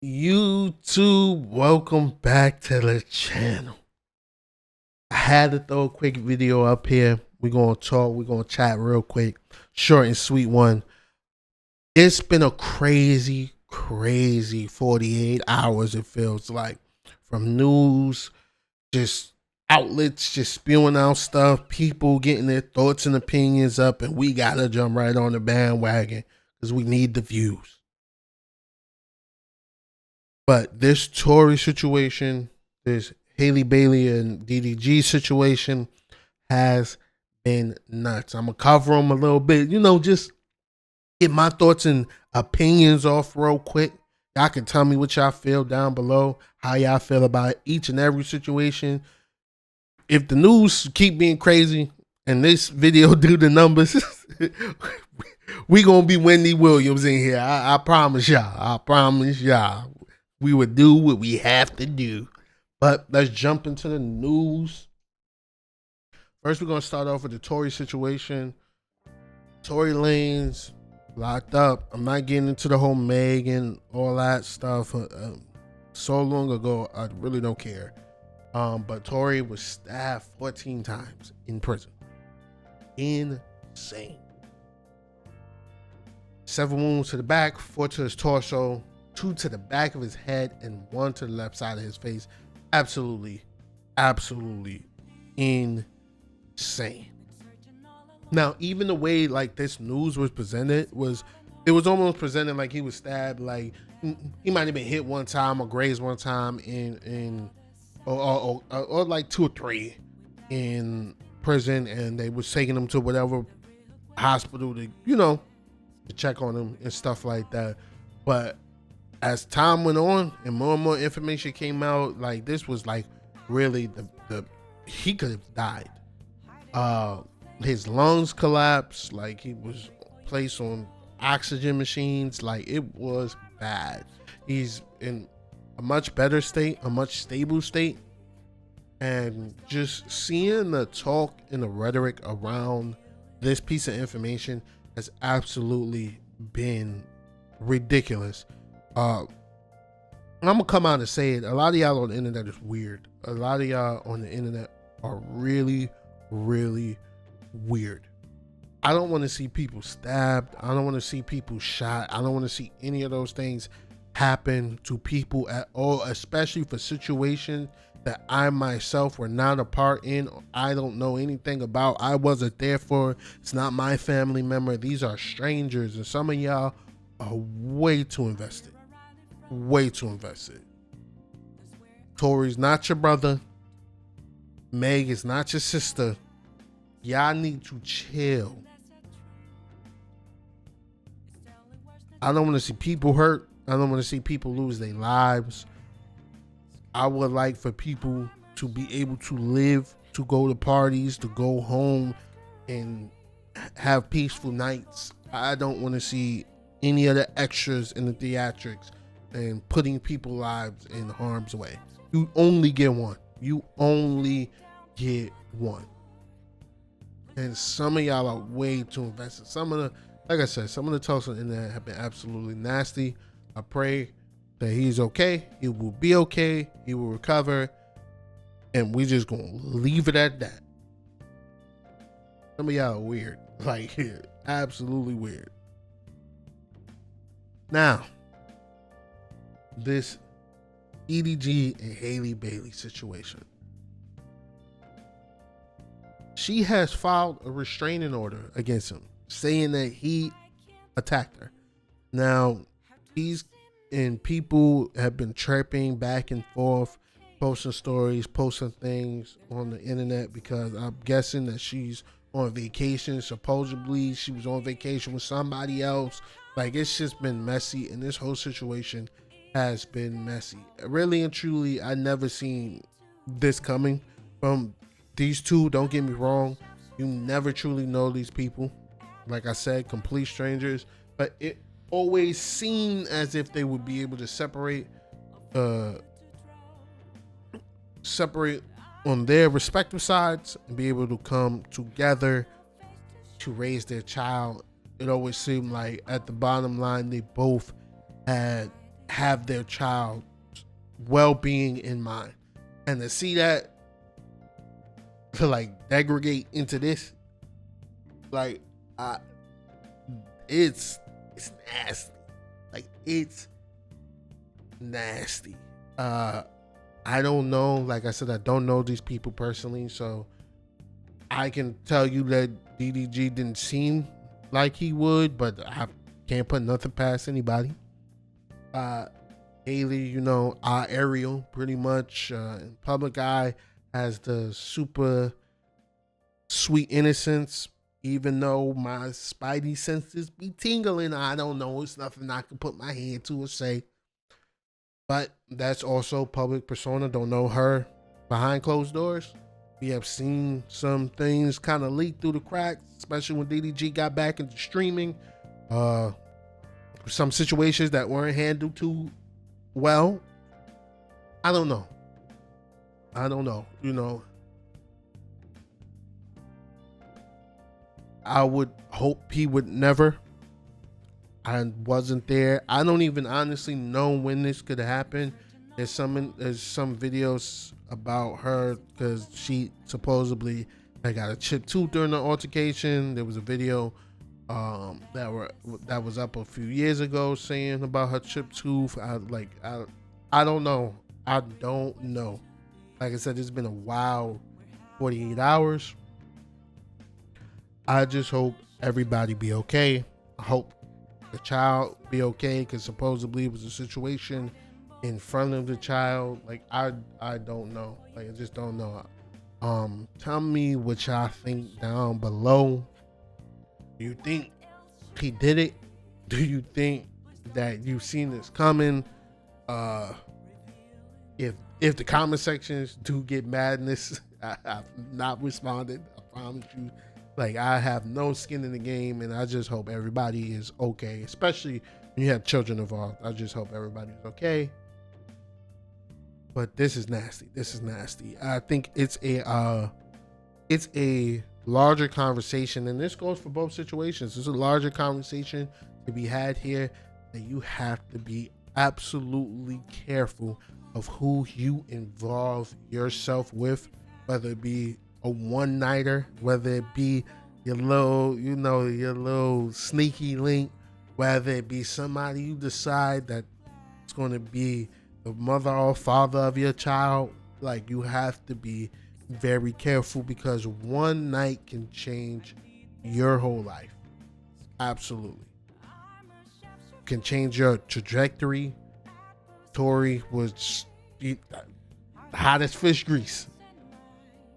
YouTube, welcome back to the channel. I had to throw a quick video up here. We're gonna talk, we're gonna chat real quick, short and sweet one. It's been a crazy 48 hours, it feels like, from news, just outlets just spewing out stuff, people getting their thoughts and opinions up, and we gotta jump right on the bandwagon because we need the views. But this Tory situation, this Haley Bailey and DDG situation has been nuts. I'm going to cover them a little bit, just get my thoughts and opinions off real quick. Y'all can tell me what y'all feel down below, how y'all feel about each and every situation. If the news keep being crazy and this video do the numbers, we going to be Wendy Williams in here. I promise y'all. I promise y'all. We would do what we have to do. But let's jump into the news. First, we're going to start off with the Tory situation. Tory Lanez locked up. I'm not getting into the whole Meg and all that stuff. So long ago, I really don't care. But Tory was stabbed 14 times in prison. Insane. 7 wounds to the back, 4 to his torso, 2 to the back of his head, and 1 to the left side of his face. Absolutely insane. Now, even the way like this news was presented was almost presented like he was stabbed, like he might have been hit one time or grazed one time or like 2 or 3 in prison, and they was taking him to whatever hospital to to check on him and stuff like that. But as time went on and more information came out, like this was like really the he could have died. His lungs collapsed, like he was placed on oxygen machines, like it was bad. He's in a much better state, a much stable state, and just seeing the talk and the rhetoric around this piece of information has absolutely been ridiculous. I'm gonna come out and say it. A lot of y'all on the internet is weird. A lot of y'all on the internet are really weird. I don't want to see people stabbed. I don't want to see people shot. I don't want to see any of those things happen to people at all, especially for situations that I myself were not a part in. I don't know anything about. I wasn't there for. It's not my family member. These are strangers, and some of y'all are way too invested. Tory's not your brother. Meg is not your sister. Y'all need to chill. I don't want to see people hurt. I don't want to see people lose their lives. I would like for people to be able to live, to go to parties, to go home and have peaceful nights. I don't want to see any of the extras in the theatrics and putting people's lives in harm's way. You only get one. And some of y'all are way too invested. Some of the talks on the internet have been absolutely nasty. I pray that he's okay. He will be okay. He will recover. And we just gonna leave it at that. Some of y'all are weird. Like, absolutely weird. Now, this DDG and Haley Bailey situation. She has filed a restraining order against him, saying that he attacked her. Now, people have been chirping back and forth, posting stories, posting things on the internet, because I'm guessing that she's on vacation. Supposedly, she was on vacation with somebody else. Like, it's just been messy, and this whole situation has been messy. Really and truly, I never seen this coming from these two. Don't get me wrong. You never truly know these people. Like I said, complete strangers. But it always seemed as if they would be able to separate on their respective sides and be able to come together to raise their child. It always seemed like at the bottom line, they both had have their child's well-being in mind. And to see that, to like degrade into this, like, it's nasty. Like, it's nasty. I don't know. Like I said, I don't know these people personally, so I can tell you that DDG didn't seem like he would, but I can't put nothing past anybody. Haley, you know, Ariel, pretty much in public eye has the super sweet innocence, even though my spidey senses be tingling. I don't know. It's nothing I can put my hand to or say. But that's also public persona. Don't know her behind closed doors. We have seen some things kind of leak through the cracks, especially when DDG got back into streaming. Some situations that weren't handled too well. I don't know. You know, I would hope he would never. I wasn't there. I don't even honestly know when this could happen. There's some videos about her because she supposedly got a chipped tooth during the altercation. There was a video that was up a few years ago saying about her chipped tooth. I don't know. I don't know. Like I said, it's been a wild 48 hours. I just hope everybody be okay. I hope the child be okay, because supposedly it was a situation in front of the child. Like, I don't know. Like, I just don't know. Tell me what y'all think down below. Do you think he did it? Do you think that you've seen this coming? If the comment sections do get madness, I've not responded. I promise you. Like, I have no skin in the game, and I just hope everybody is okay, especially when you have children involved. I just hope everybody's okay. But this is nasty. This is nasty. I think it's a larger conversation, and this goes for both situations. There's a larger conversation to be had here, that you have to be absolutely careful of who you involve yourself with, whether it be a one-nighter, whether it be your little sneaky link, whether it be somebody you decide that it's going to be the mother or father of your child. Like, you have to be very careful, because one night can change your whole life. Absolutely. Can change your trajectory. Tory was hot as fish grease.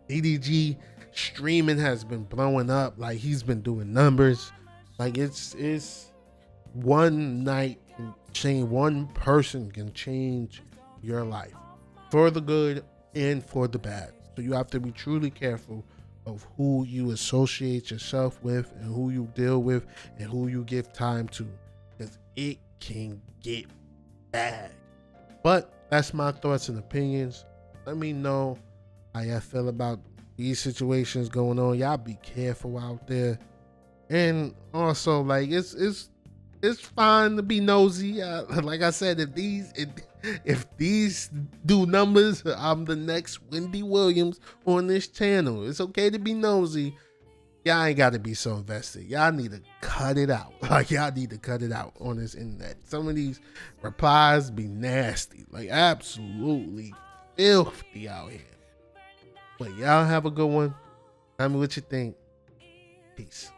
DDG streaming has been blowing up. Like, he's been doing numbers. Like, it's one night can change, one person can change your life for the good and for the bad. So you have to be truly careful of who you associate yourself with, and who you deal with, and who you give time to, because it can get bad. But that's my thoughts and opinions. Let me know how y'all feel about these situations going on. Y'all be careful out there. And also, like, it's fine to be nosy. Like I said, if these do numbers, I'm the next Wendy Williams on this channel. It's okay to be nosy. Y'all ain't got to be so invested. Y'all need to cut it out. Like, y'all need to cut it out on this internet. Some of these replies be nasty. Like, absolutely filthy out here. But y'all have a good one. Tell me what you think. Peace.